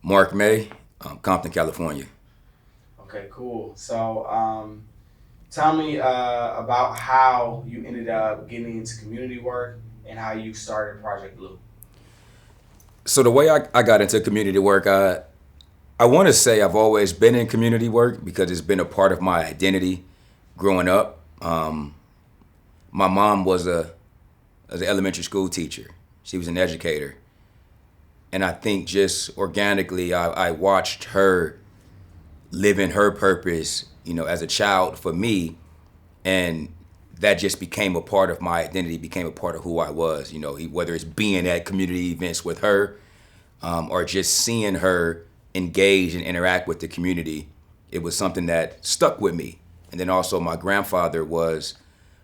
Marc May, Compton, California. Okay, cool. So, tell me about how you ended up getting into community work and how you started Project Blue. So the way I got into community work, I want to say I've always been in community work because it's been a part of my identity growing up. My mom was an elementary school teacher. She was an educator, and I think just organically, I watched her living her purpose, as a child for me, and that just became a part of my identity, became a part of who I was. Whether it's being at community events with her, or just seeing her engage and interact with the community, it was something that stuck with me. And then also, my grandfather was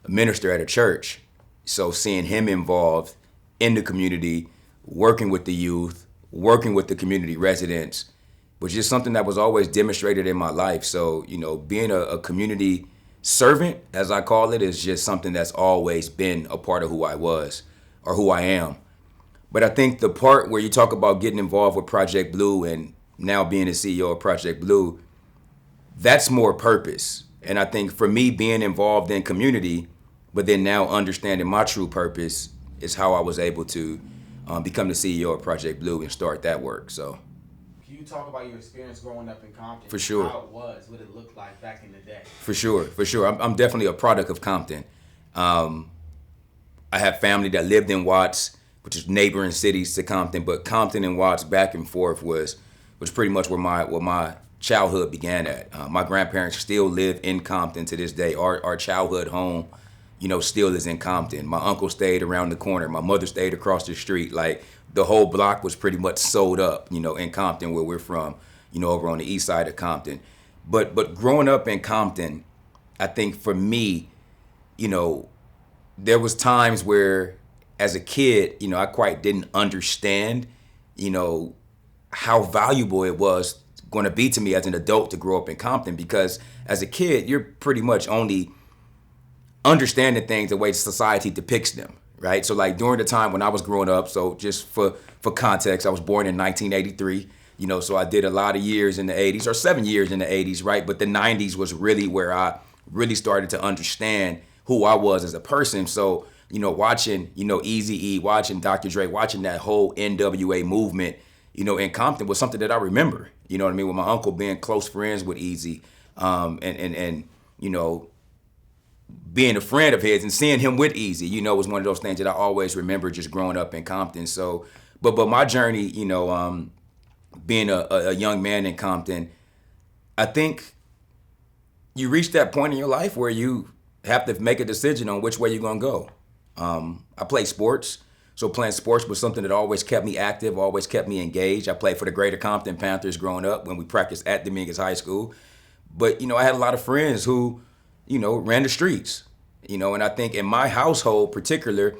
a minister at a church, so seeing him involved in the community, working with the youth, working with the community residents, was just something that was always demonstrated in my life. So, being a community servant, as I call it, is just something that's always been a part of who I was or who I am. But I think the part where you talk about getting involved with Project Blue and now being the CEO of Project Blue, that's more purpose. And I think for me, being involved in community, but then now understanding my true purpose is how I was able to become the CEO of Project Blue and start that work. So Can you talk about your experience growing up in Compton, for sure, how it was, what it looked like back in the day? for sure, I'm definitely a product of Compton. Um, I have family that lived in Watts, which is neighboring cities to Compton, but Compton and Watts back and forth was pretty much where my childhood began at. My grandparents still live in Compton to this day. Our childhood home, still is in Compton. My uncle stayed around the corner. My mother stayed across the street. Like the whole block was pretty much sold up, in Compton where we're from, over on the east side of Compton. But growing up in Compton, I think for me, you know, there was times where as a kid, I quite didn't understand, you know, how valuable it was going to be to me as an adult to grow up in Compton because as a kid, you're pretty much only understanding things the way society depicts them, right? So like during the time when I was growing up, so just for context, I was born in 1983, so I did a lot of years in the 80s or 7 years in the 80s, right? But the 90s was really where I really started to understand who I was as a person. So, watching, Easy E, watching Dr. Dre, watching that whole NWA movement, in Compton was something that I remember, you know what I mean? With my uncle being close friends with Easy, and you know, being a friend of his and seeing him with Easy, was one of those things that I always remember just growing up in Compton. So, but my journey, being a young man in Compton, I think you reach that point in your life where you have to make a decision on which way you're gonna go. I play sports, so playing sports was something that always kept me active, always kept me engaged. I played for the Greater Compton Panthers growing up when we practiced at Dominguez High School. But I had a lot of friends who, ran the streets. And I think in my household, particular,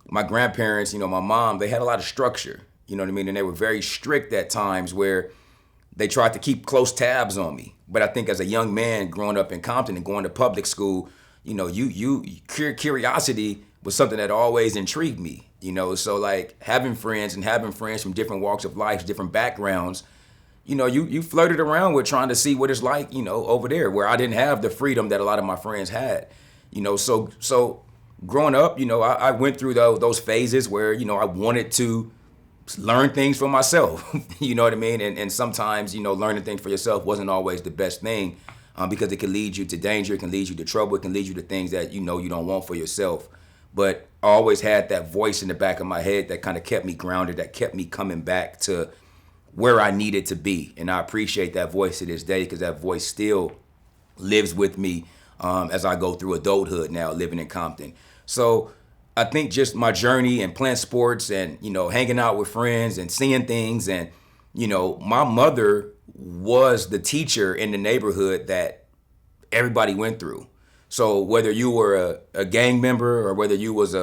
my grandparents, my mom, they had a lot of structure. You know what I mean? And they were very strict at times where they tried to keep close tabs on me. But I think as a young man growing up in Compton and going to public school, curiosity was something that always intrigued me. So like having friends and having friends from different walks of life, different backgrounds, you flirted around with trying to see what it's like, over there where I didn't have the freedom that a lot of my friends had. So growing up, I went through those phases where, I wanted to learn things for myself. You know what I mean? And sometimes, learning things for yourself wasn't always the best thing, because it can lead you to danger, it can lead you to trouble, it can lead you to things that you don't want for yourself. But I always had that voice in the back of my head that kind of kept me grounded, that kept me coming back to where I needed to be. And I appreciate that voice to this day because that voice still lives with me, as I go through adulthood now, living in Compton. So I think just my journey and playing sports and, hanging out with friends and seeing things. And, my mother was the teacher in the neighborhood that everybody went through. So whether you were a gang member or whether you was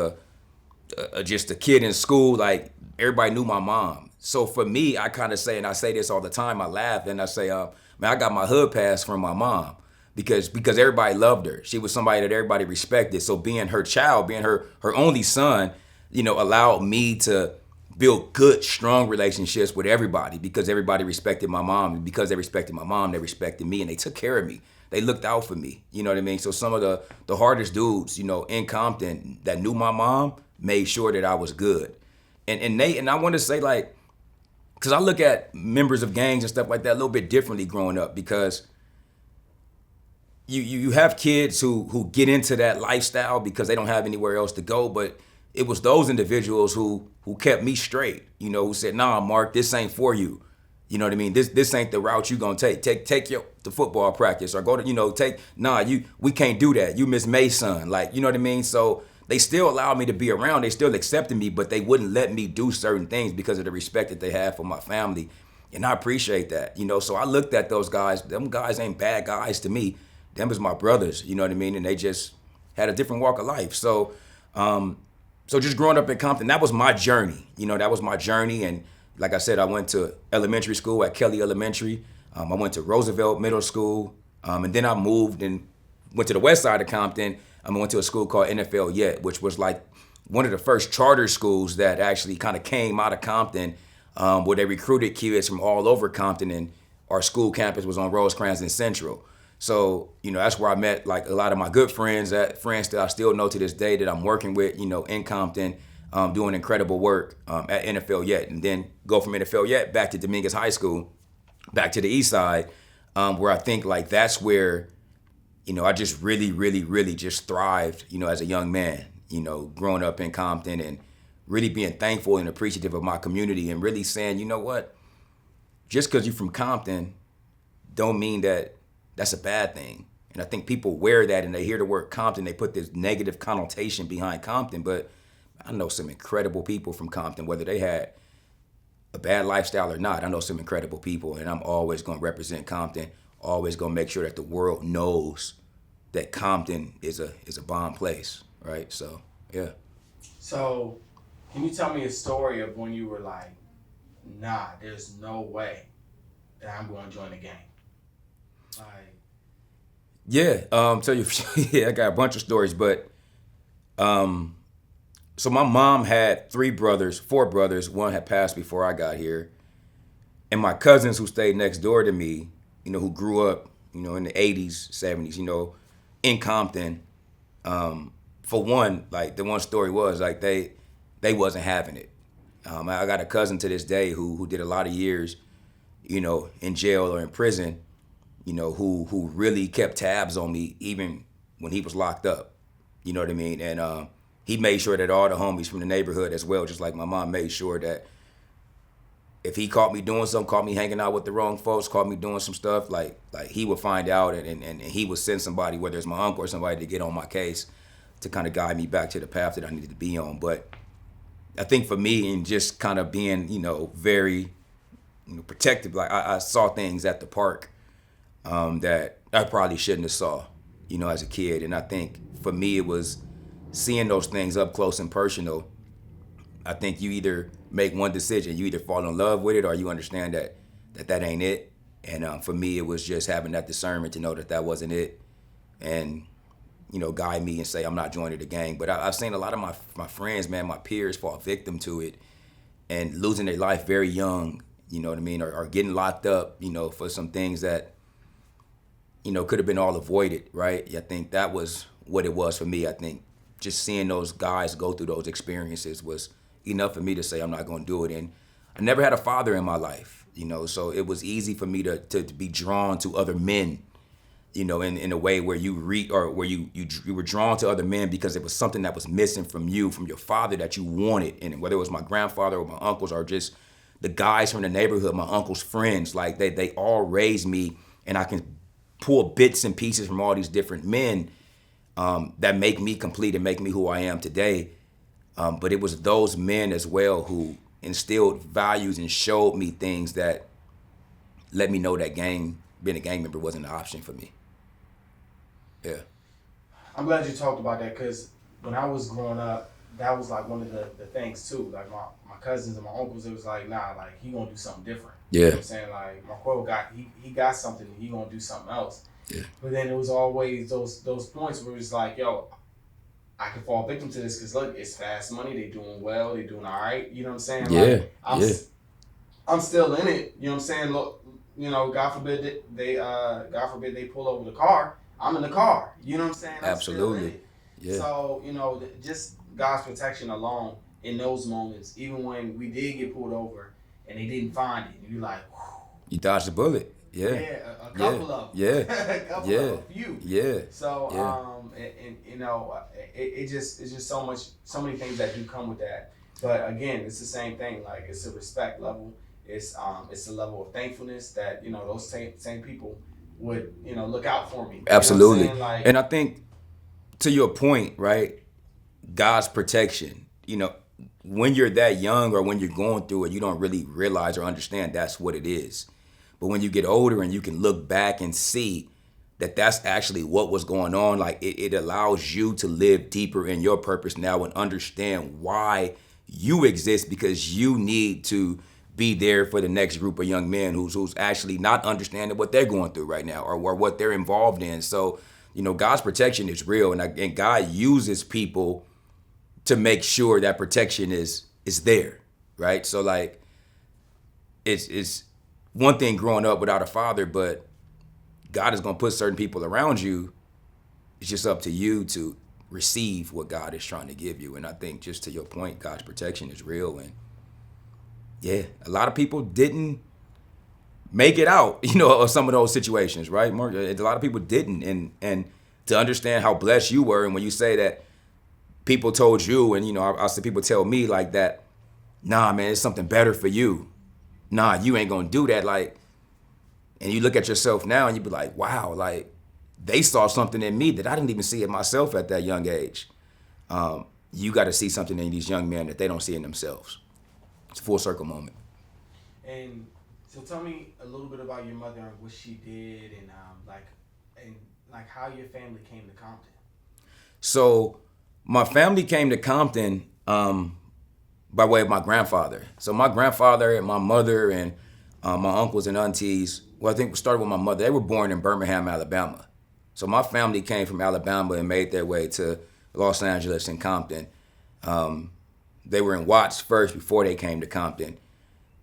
just a kid in school, like everybody knew my mom. So for me, I kind of say, and I say this all the time, I laugh and I say, man, I got my hood pass from my mom because everybody loved her. She was somebody that everybody respected. So being her child, being her only son, allowed me to build good, strong relationships with everybody because everybody respected my mom. And because they respected my mom, they respected me and they took care of me. They looked out for me. You know what I mean? So some of the hardest dudes, in Compton that knew my mom made sure that I was good. And I want to say like, because I look at members of gangs and stuff like that a little bit differently growing up because you have kids who get into that lifestyle because they don't have anywhere else to go, but it was those individuals who kept me straight, who said, nah, Mark, this ain't for you. You know what I mean? This ain't the route you gonna take. Take your the football practice or go to, we can't do that. You Miss May's son. Like, you know what I mean? So they still allowed me to be around. They still accepted me, but they wouldn't let me do certain things because of the respect that they have for my family. And I appreciate that. So I looked at those guys. Them guys ain't bad guys to me. Them is my brothers, you know what I mean? And they just had a different walk of life. So just growing up in Compton, that was my journey. That was my journey. And like I said, I went to elementary school at Kelly Elementary. I went to Roosevelt Middle School. And then I moved and went to the west side of Compton. I went to a school called NFL Yet, which was like one of the first charter schools that actually kind of came out of Compton, where they recruited kids from all over Compton. And our school campus was on Rosecrans and Central. So, that's where I met like a lot of my good friends that I still know to this day that I'm working with, in Compton, doing incredible work at NFL Yet. And then go from NFL Yet back to Dominguez High School, back to the east side, where I think like that's where, I just really, really, really just thrived, as a young man, growing up in Compton and really being thankful and appreciative of my community and really saying, you know what, just because you're from Compton don't mean that that's a bad thing. And I think people wear that and they hear the word Compton, they put this negative connotation behind Compton. But I know some incredible people from Compton, whether they had a bad lifestyle or not. I know some incredible people, and I'm always going to represent Compton, always going to make sure that the world knows that Compton is a bomb place, right? So, yeah. So, can you tell me a story of when you were like, nah, there's no way that I'm going to join the gang? Like, Yeah, tell you, yeah, I got a bunch of stories, but so my mom had four brothers. One had passed before I got here, and my cousins who stayed next door to me, who grew up, in the '80s, '70s, in Compton. For one, like the one story was like they wasn't having it. I got a cousin to this day who did a lot of years, in jail or in prison, who really kept tabs on me even when he was locked up. You know what I mean? And he made sure that all the homies from the neighborhood as well, just like my mom made sure that if he caught me doing something, caught me hanging out with the wrong folks, caught me doing some stuff, like he would find out and he would send somebody, whether it's my uncle or somebody, to get on my case to kind of guide me back to the path that I needed to be on. But I think for me, and just kind of being, very protective, like I saw things at the park that I probably shouldn't have saw, as a kid. And I think for me, it was seeing those things up close and personal. I think you either make one decision, you either fall in love with it or you understand that ain't it. And for me, it was just having that discernment to know that wasn't it, and guide me and say I'm not joining the gang. But I've seen a lot of my friends, man, my peers fall victim to it and losing their life very young. You know what I mean, or getting locked up, for some things that could have been all avoided, right? I think that was what it was for me. I think just seeing those guys go through those experiences was enough for me to say I'm not going to do it. And I never had a father in my life, so it was easy for me to be drawn to other men, in a way where you were drawn to other men because it was something that was missing from you, from your father, that you wanted. And whether it was my grandfather or my uncles or just the guys from the neighborhood, my uncle's friends, like they all raised me, and I can pull bits and pieces from all these different men that make me complete and make me who I am today. But it was those men as well who instilled values and showed me things that let me know that being a gang member wasn't an option for me. Yeah. I'm glad you talked about that because when I was growing up, that was like one of the things too. Like my cousins and my uncles, it was like, nah, like he gonna do something different. Yeah. You know what I'm saying? Like Marco he got something and he gonna do something else. Yeah. But then it was always those points where it's like, yo, I can fall victim to this because look, it's fast money. They doing well. They doing all right. You know what I'm saying? Yeah, Like yeah, I'm still in it. You know what I'm saying? Look, God forbid God forbid they pull over the car. I'm in the car. You know what I'm saying? I'm still in absolutely. it. Yeah, So just God's protection alone in those moments, even when we did get pulled over and they didn't find it, and you're like, you dodged the bullet. Yeah, yeah, a yeah, couple of yeah, them, a couple of yeah, a few. yeah, So yeah. and it just it's just so many things that do come with that. But again, it's the same thing. Like it's a respect level. It's a level of thankfulness that those same people would look out for me. You know what I'm Absolutely. saying? Like And I think to your point, right? God's protection. When you're that young or when you're going through it, you don't really realize or understand that's what it is. But when you get older and you can look back and see that that's actually what was going on, like it allows you to live deeper in your purpose now and understand why you exist because you need to be there for the next group of young men who's actually not understanding what they're going through right now or what they're involved in. So, God's protection is real, and God uses people to make sure that protection is there, right? So like it's one thing growing up without a father, but God is going to put certain people around you. It's just up to you to receive what God is trying to give you. And I think just to your point, God's protection is real. And yeah, a lot of people didn't make it out, of some of those situations, right, Mark? A lot of people didn't. And to understand how blessed you were, and when you say that people told you, and I see people tell me like that, nah, man, it's something better for you. Nah, you ain't gonna do that. Like, and you look at yourself now and you be like, wow, like they saw something in me that I didn't even see in myself at that young age. You got to see something in these young men that they don't see in themselves. It's a full circle moment. and so tell me a little bit about your mother and what she did and like how your family came to Compton. So my family came to Compton by way of my grandfather. So my grandfather and my mother and my uncles and aunties, well, I think we started with my mother. They were born in Birmingham, Alabama. So my family came from Alabama and made their way to Los Angeles and Compton. They were in Watts first before they came to Compton.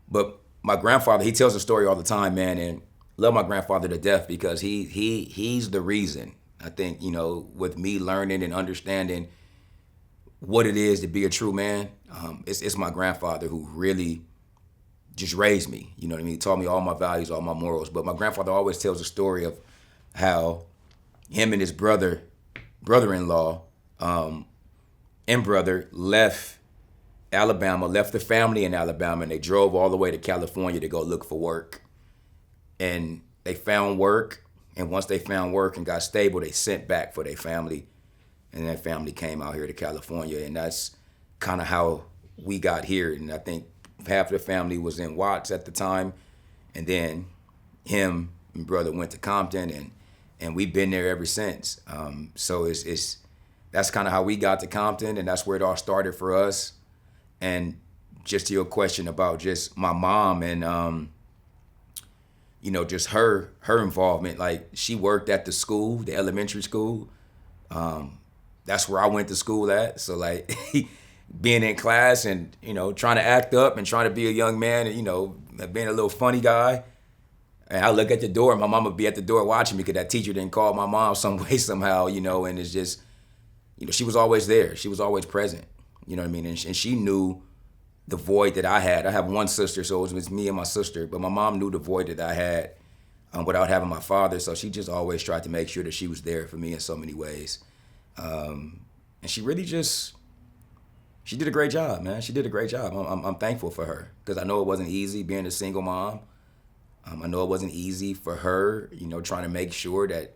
But my grandfather, he tells a story all the time, man, and love my grandfather to death because he's the reason. I think, with me learning and understanding what it is to be a true man, it's my grandfather who really just raised me. You know what I mean? He taught me all my values, all my morals. But my grandfather always tells a story of how him and his brother-in-law, and brother left Alabama, left the family in Alabama, and they drove all the way to California to go look for work. And they found work, and once they found work and got stable, they sent back for their family, and that family came out here to California, and that's kind of how we got here. And I think half of the family was in Watts at the time, and then him and brother went to Compton, and we've been there ever since. So it's that's kind of how we got to Compton, and that's where it all started for us. And just to your question about just my mom and just her involvement, like she worked at the school, the elementary school. That's where I went to school at. So like being in class and trying to act up and trying to be a young man and being a little funny guy. And I look at the door, and my mom would be at the door watching me because that teacher didn't call my mom some way somehow, and it's just, she was always there. She was always present. You know what I mean? And she knew the void that I had. I have one sister, so it was me and my sister. But my mom knew the void that I had without having my father. So she just always tried to make sure that she was there for me in so many ways. And she really she did a great job, man. She did a great job. I'm thankful for her because I know it wasn't easy being a single mom. I know it wasn't easy for her, trying to make sure that,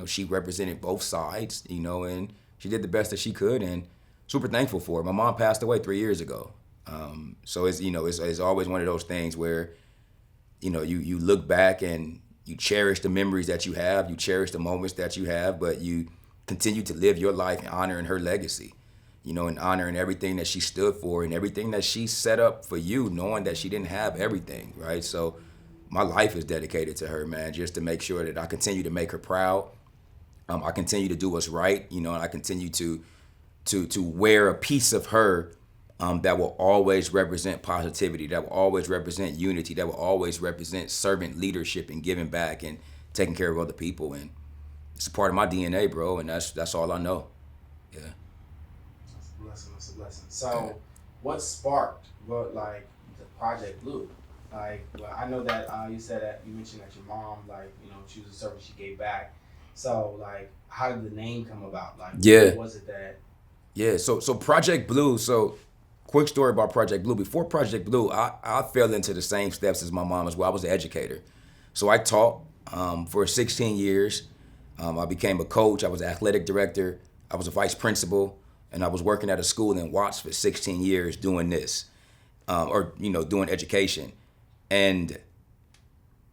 she represented both sides, and she did the best that she could, and super thankful for her. My mom passed away 3 years ago. So it's always one of those things where, you look back and you cherish the memories that you have, you cherish the moments that you have, but you continue to live your life honoring her legacy, and honoring everything that she stood for and everything that she set up for you, knowing that she didn't have everything, right? So my life is dedicated to her, man, just to make sure that I continue to make her proud. I continue to do what's right, and I continue to to wear a piece of her that will always represent positivity, that will always represent unity, that will always represent servant leadership and giving back and taking care of other people. And it's a part of my DNA, bro. And that's all I know. Yeah. That's a blessing. That's a blessing. So, what sparked like the Project Blue? Like, well, I know that you said that you mentioned that your mom, like, she was a servant, she gave back. So, like, how did the name come about? Like, what was it that? Yeah. So Project Blue. So, quick story about Project Blue. Before Project Blue, I fell into the same steps as my mom as well. I was an educator, so I taught for 16 years. I became a coach. I was an athletic director. I was a vice principal, and I was working at a school in Watts for 16 years doing this, doing education. And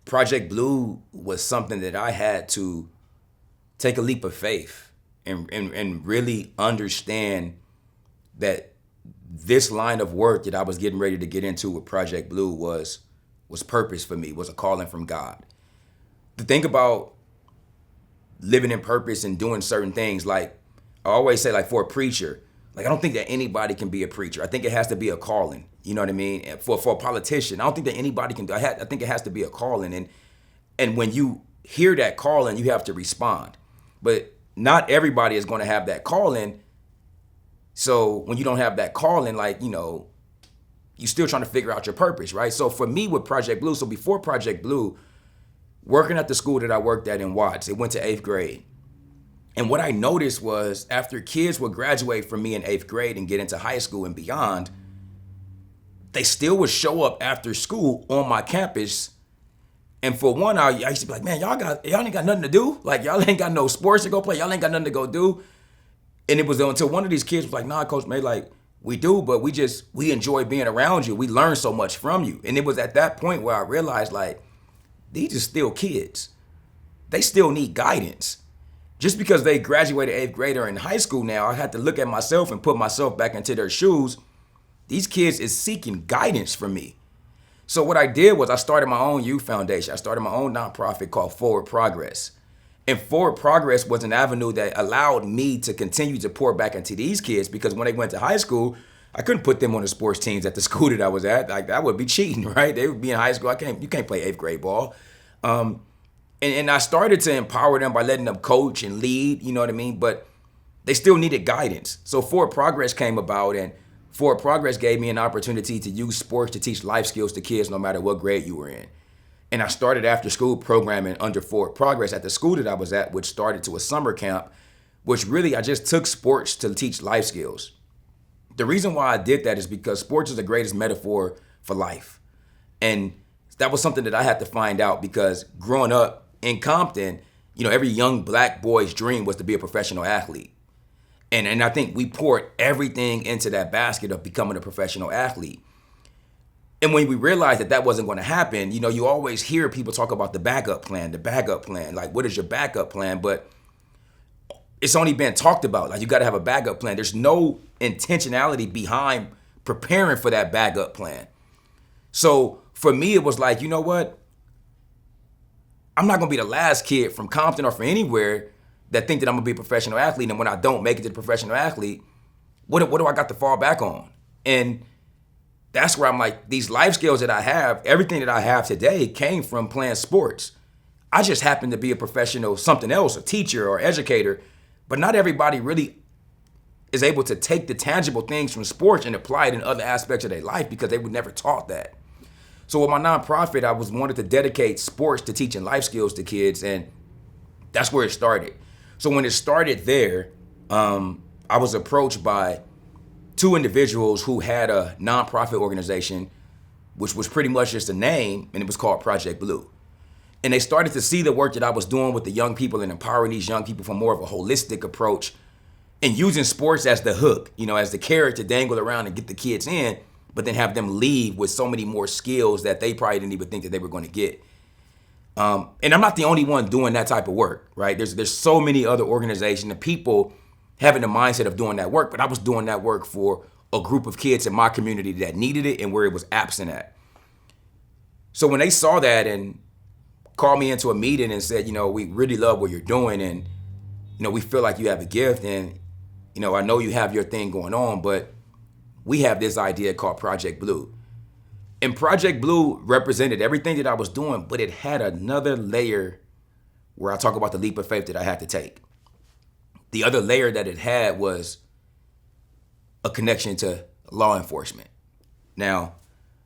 Project Blue was something that I had to take a leap of faith and really understand that this line of work that I was getting ready to get into with Project Blue was purpose for me, was a calling from God. To think about living in purpose and doing certain things, like I always say, like for a preacher, like I don't think that anybody can be a preacher. I think it has to be a calling. You know what I mean? And for a politician, I don't think that anybody can do. I think it has to be a calling, and when you hear that calling, you have to respond. But not everybody is going to have that calling. So when you don't have that calling, like you're still trying to figure out your purpose, right? So for me with Project Blue, so before Project Blue, working at the school that I worked at in Watts, it went to 8th grade. And what I noticed was after kids would graduate from me in 8th grade and get into high school and beyond, they still would show up after school on my campus. And for one, I used to be like, man, y'all ain't got nothing to do. Like, y'all ain't got no sports to go play. Y'all ain't got nothing to go do. And it was until one of these kids was like, nah, Coach May, like, we do, but we enjoy being around you. We learn so much from you. And it was at that point where I realized, like, these are still kids. They still need guidance. Just because they graduated 8th grade or in high school now, I had to look at myself and put myself back into their shoes. These kids is seeking guidance from me. So what I did was I started my own youth foundation. I started my own nonprofit called Forward Progress. And Forward Progress was an avenue that allowed me to continue to pour back into these kids, because when they went to high school, I couldn't put them on the sports teams at the school that I was at. Like, that would be cheating, right? They would be in high school. You can't play 8th grade ball. And I started to empower them by letting them coach and lead, you know what I mean? But they still needed guidance. So Forward Progress came about, and Forward Progress gave me an opportunity to use sports to teach life skills to kids no matter what grade you were in. And I started after school programming under Forward Progress at the school that I was at, which started to a summer camp, which really I just took sports to teach life skills. The reason why I did that is because sports is the greatest metaphor for life. And that was something that I had to find out, because growing up in Compton, every young black boy's dream was to be a professional athlete. And I think we poured everything into that basket of becoming a professional athlete. And when we realized that wasn't going to happen, you always hear people talk about the backup plan. Like, what is your backup plan? But it's only been talked about. Like, you got to have a backup plan. There's no intentionality behind preparing for that backup plan. So for me, it was like, you know what? I'm not going to be the last kid from Compton or from anywhere that think that I'm going to be a professional athlete. And when I don't make it to the professional athlete, what do I got to fall back on? And that's where I'm like, these life skills that I have, everything that I have today came from playing sports. I just happen to be a professional something else, a teacher or educator, but not everybody really is able to take the tangible things from sports and apply it in other aspects of their life, because they were never taught that. So with my nonprofit, I wanted to dedicate sports to teaching life skills to kids, and that's where it started. So when it started there, I was approached by two individuals who had a nonprofit organization, which was pretty much just a name, and it was called Project Blue. And they started to see the work that I was doing with the young people and empowering these young people from more of a holistic approach and using sports as the hook, as the carrot to dangle around and get the kids in, but then have them leave with so many more skills that they probably didn't even think that they were going to get. And I'm not the only one doing that type of work, right? There's so many other organizations and people having the mindset of doing that work, but I was doing that work for a group of kids in my community that needed it and where it was absent at. So when they saw that and called me into a meeting and said, we really love what you're doing, and we feel like you have a gift, and I know you have your thing going on, but we have this idea called Project Blue. And Project Blue represented everything that I was doing, but it had another layer where I talk about the leap of faith that I had to take. The other layer that it had was a connection to law enforcement. Now,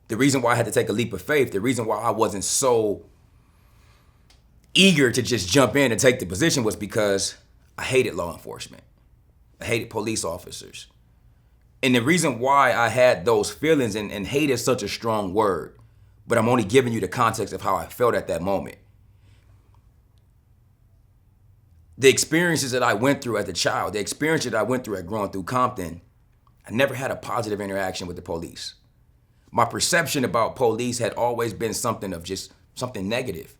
the reason why I had to take a leap of faith, the reason why I wasn't so eager to just jump in and take the position was because I hated law enforcement. I hated police officers. And the reason why I had those feelings, and hate is such a strong word, but I'm only giving you the context of how I felt at that moment. The experiences that I went through as a child, the experience that I went through at growing through Compton, I never had a positive interaction with the police. My perception about police had always been something of just something negative.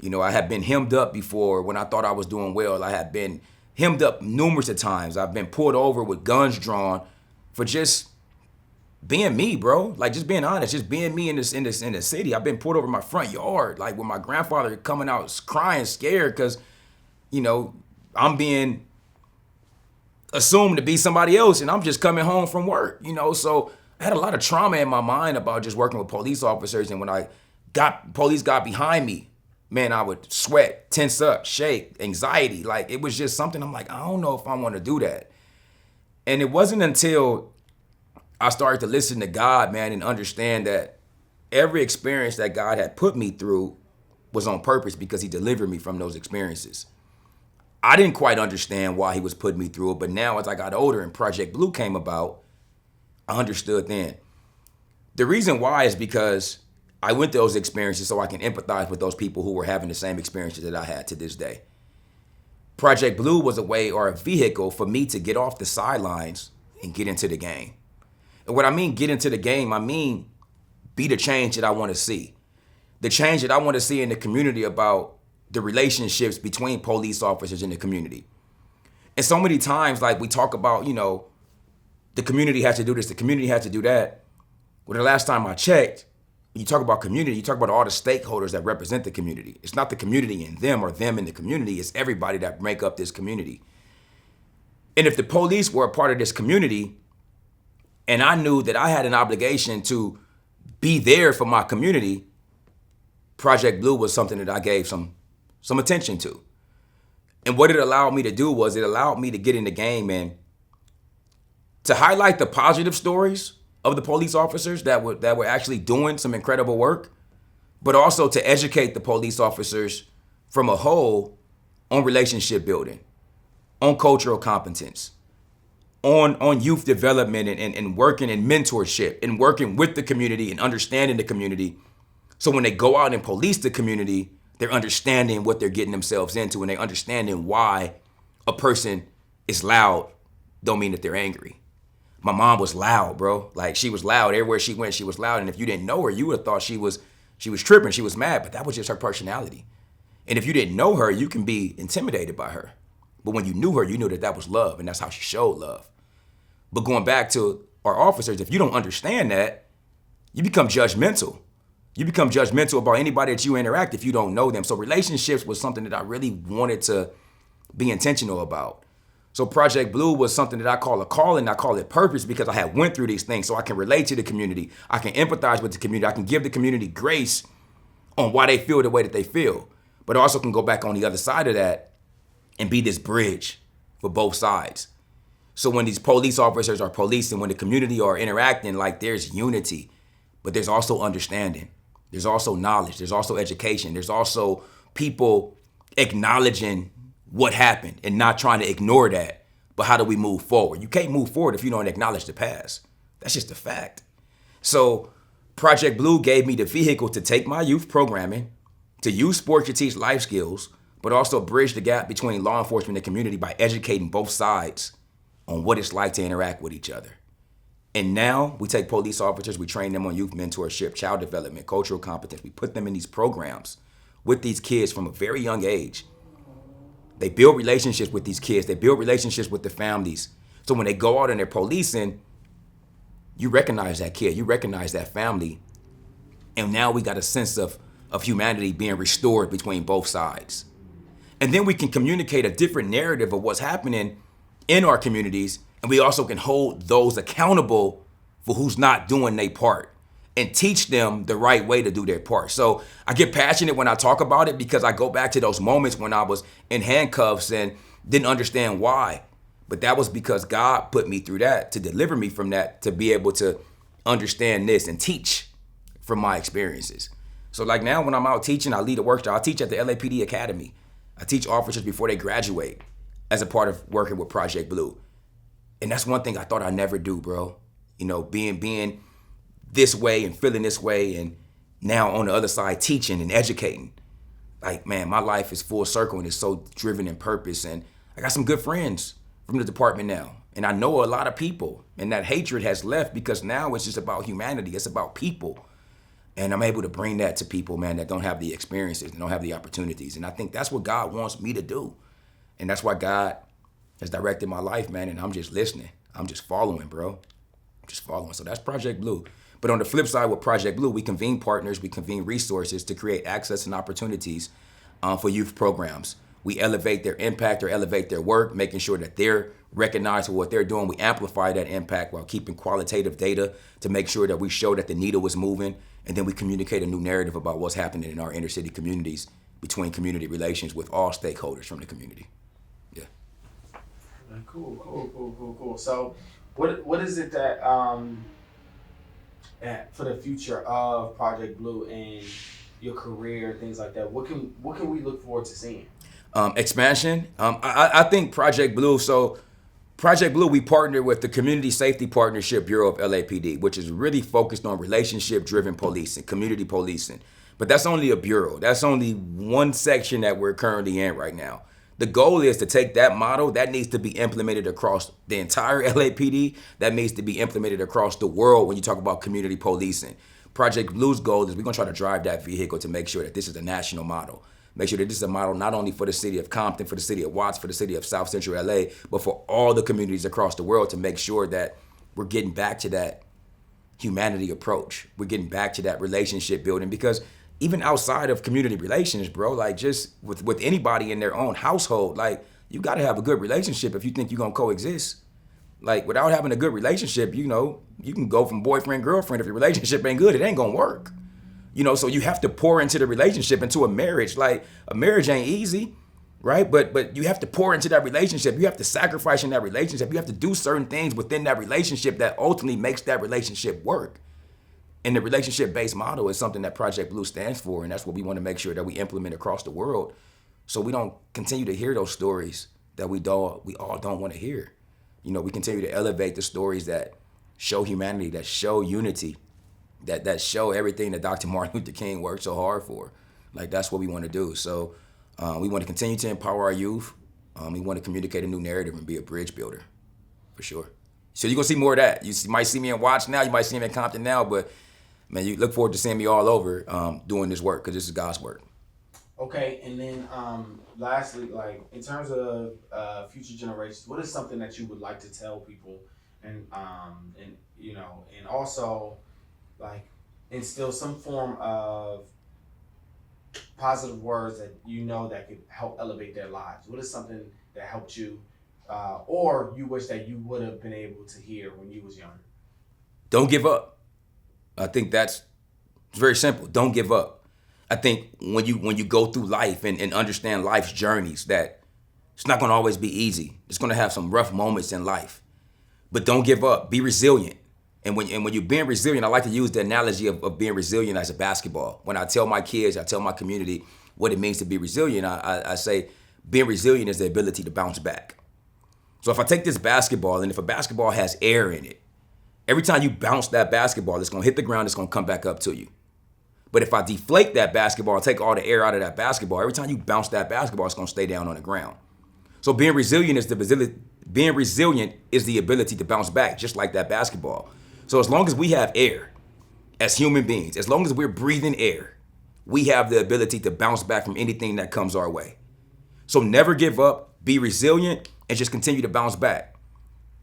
I had been hemmed up before when I thought I was doing well. I had been hemmed up numerous of times. I've been pulled over with guns drawn for just being me, bro. Like, just being honest, just being me in the city. I've been pulled over in my front yard, like with my grandfather coming out crying, scared because, I'm being assumed to be somebody else, and I'm just coming home from work. So I had a lot of trauma in my mind about just working with police officers. And when police got behind me, man, I would sweat, tense up, shake, anxiety. Like, it was just something I'm like, I don't know if I want to do that. And it wasn't until I started to listen to God, man, and understand that every experience that God had put me through was on purpose because he delivered me from those experiences. I didn't quite understand why he was putting me through it, but now as I got older and Project Blue came about, I understood then. The reason why is because I went through those experiences so I can empathize with those people who were having the same experiences that I had to this day. Project Blue was a way or a vehicle for me to get off the sidelines and get into the game. And what I mean get into the game, I mean be the change that I want to see. The change that I want to see in the community about the relationships between police officers in the community. And so many times, like, we talk about, the community has to do this, the community has to do that. Well, the last time I checked, when you talk about community, you talk about all the stakeholders that represent the community. It's not the community and them or them in the community. It's everybody that make up this community. And if the police were a part of this community, and I knew that I had an obligation to be there for my community, Project Blue was something that I gave some attention to. And what it allowed me to do was it allowed me to get in the game and to highlight the positive stories of the police officers that were actually doing some incredible work, but also to educate the police officers from a whole on relationship building, on cultural competence, on youth development and working in mentorship and working with the community and understanding the community. So when they go out and police the community, they're understanding what they're getting themselves into, and they're understanding why a person is loud don't mean that they're angry. My mom was loud, bro. Like, she was loud. Everywhere she went, she was loud. And if you didn't know her, you would have thought she was tripping. She was mad, but that was just her personality. And if you didn't know her, you can be intimidated by her. But when you knew her, you knew that was love, and that's how she showed love. But going back to our officers, if you don't understand that, you become judgmental. You become judgmental about anybody that you interact if you don't know them. So relationships was something that I really wanted to be intentional about. So Project Blue was something that I call a calling. I call it purpose because I had went through these things so I can relate to the community. I can empathize with the community. I can give the community grace on why they feel the way that they feel. But I also can go back on the other side of that and be this bridge for both sides. So when these police officers are policing, when the community are interacting, like, there's unity, but there's also understanding. There's also knowledge. There's also education. There's also people acknowledging what happened and not trying to ignore that. But how do we move forward? You can't move forward if you don't acknowledge the past. That's just a fact. So Project Blue gave me the vehicle to take my youth programming, to use sports to teach life skills, but also bridge the gap between law enforcement and community by educating both sides on what it's like to interact with each other. And now we take police officers, we train them on youth mentorship, child development, cultural competence. We put them in these programs with these kids from a very young age. They build relationships with these kids. They build relationships with the families. So when they go out and they're policing, you recognize that kid, you recognize that family. And now we got a sense of humanity being restored between both sides. And then we can communicate a different narrative of what's happening in our communities And we also can hold those accountable for who's not doing their part and teach them the right way to do their part. So I get passionate when I talk about it because I go back to those moments when I was in handcuffs and didn't understand why. But that was because God put me through that to deliver me from that, to be able to understand this and teach from my experiences. So like now when I'm out teaching, I lead a workshop. I teach at the LAPD Academy. I teach officers before they graduate as a part of working with Project Blue. And that's one thing I thought I'd never do, bro. You know, being this way and feeling this way, and now on the other side teaching and educating. Like, man, my life is full circle and it's so driven in purpose. And I got some good friends from the department now. And I know a lot of people, and that hatred has left because now it's just about humanity. It's about people. And I'm able to bring that to people, man, that don't have the experiences, that don't have the opportunities. And I think that's what God wants me to do. And that's why God has directed my life, man. And I'm just listening. I'm just following, bro. I'm just following. So that's Project Blue. But on the flip side with Project Blue, we convene partners, we convene resources to create access and opportunities for youth programs. We elevate their impact or elevate their work, making sure that they're recognized for what they're doing. We amplify that impact while keeping qualitative data to make sure that we show that the needle is moving. And then we communicate a new narrative about what's happening in our inner city communities between community relations with all stakeholders from the community. Yeah. Cool. So what is it that for the future of Project Blue and your career, things like that, what can we look forward to seeing? Expansion. I think Project Blue. So Project Blue, we partner with the Community Safety Partnership Bureau of LAPD, which is really focused on relationship-driven policing, community policing. But that's only a bureau. That's only one section that we're currently in right now. The goal is to take that model that needs to be implemented across the entire LAPD, that needs to be implemented across the world when you talk about community policing. Project Blue's goal is we're going to try to drive that vehicle to make sure that this is a national model. Make sure that this is a model not only for the city of Compton, for the city of Watts, for the city of South Central LA, but for all the communities across the world, to make sure that we're getting back to that humanity approach. We're getting back to that relationship building, because even outside of community relations, bro, like just with anybody in their own household, like you got to have a good relationship if you think you're going to coexist. Like without having a good relationship, you know, you can go from boyfriend, girlfriend. If your relationship ain't good, it ain't going to work. You know, so you have to pour into the relationship, into a marriage. Like a marriage ain't easy, right? But you have to pour into that relationship. You have to sacrifice in that relationship. You have to do certain things within that relationship that ultimately makes that relationship work. And the relationship-based model is something that Project Blue stands for, and that's what we want to make sure that we implement across the world, so we don't continue to hear those stories that we all don't want to hear. You know, we continue to elevate the stories that show humanity, that show unity, that show everything that Dr. Martin Luther King worked so hard for. Like, that's what we want to do. So we want to continue to empower our youth. We want to communicate a new narrative and be a bridge builder, for sure. So you're going to see more of that. You might see me in Watts now. You might see me in Compton now. But, man, you look forward to seeing me all over doing this work, because this is God's work. Okay, and then lastly, like in terms of future generations, what is something that you would like to tell people, and you know, and also like instill some form of positive words that you know that could help elevate their lives? What is something that helped you, or you wish that you would have been able to hear when you was younger? Don't give up. I think it's very simple. Don't give up. I think when you go through life and understand life's journeys, that it's not going to always be easy. It's going to have some rough moments in life. But don't give up. Be resilient. And when you're being resilient, I like to use the analogy of being resilient as a basketball. When I tell my kids, I tell my community what it means to be resilient, I say being resilient is the ability to bounce back. So if I take this basketball, and if a basketball has air in it, every time you bounce that basketball, it's going to hit the ground, it's going to come back up to you. But if I deflate that basketball and take all the air out of that basketball, every time you bounce that basketball, it's going to stay down on the ground. So being resilient is the ability to bounce back, just like that basketball. So as long as we have air as human beings, as long as we're breathing air, we have the ability to bounce back from anything that comes our way. So never give up, be resilient, and just continue to bounce back.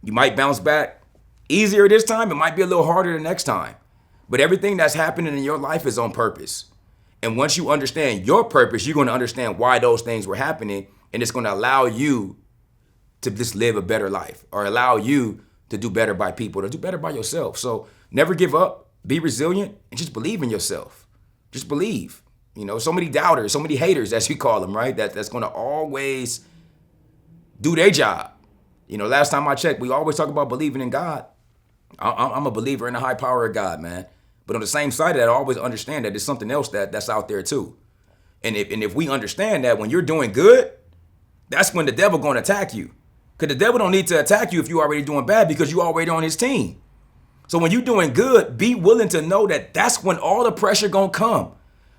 You might bounce back easier this time. It might be a little harder the next time. But everything that's happening in your life is on purpose. And once you understand your purpose, you're going to understand why those things were happening. And it's going to allow you to just live a better life or allow you to do better by people, to do better by yourself. So never give up, be resilient, and just believe in yourself. Just believe. So many doubters, so many haters, as you call them, right? That's going to always do their job. Last time I checked, we always talk about believing in God. I'm a believer in the high power of God, man. But on the same side of that, I always understand that there's something else that's out there too. And if we understand that when you're doing good, that's when the devil going to attack you. Because the devil don't need to attack you if you're already doing bad because you already on his team. So when you're doing good, be willing to know that that's when all the pressure going to come.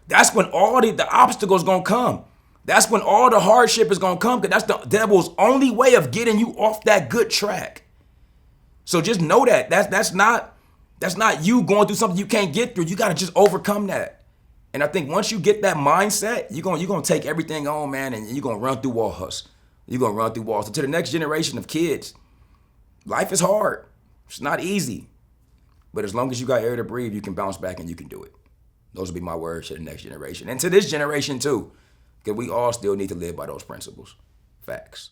That's when all the obstacles going to come. That's when all the hardship is going to come because that's the devil's only way of getting you off that good track. So just know that that's not you going through something you can't get through. You got to just overcome that. And I think once you get that mindset, you're going to take everything on, man, and you're going to run through walls. You're going to run through walls. So to the next generation of kids, life is hard. It's not easy. But as long as you got air to breathe, you can bounce back and you can do it. Those will be my words to the next generation. And to this generation too, because we all still need to live by those principles. Facts.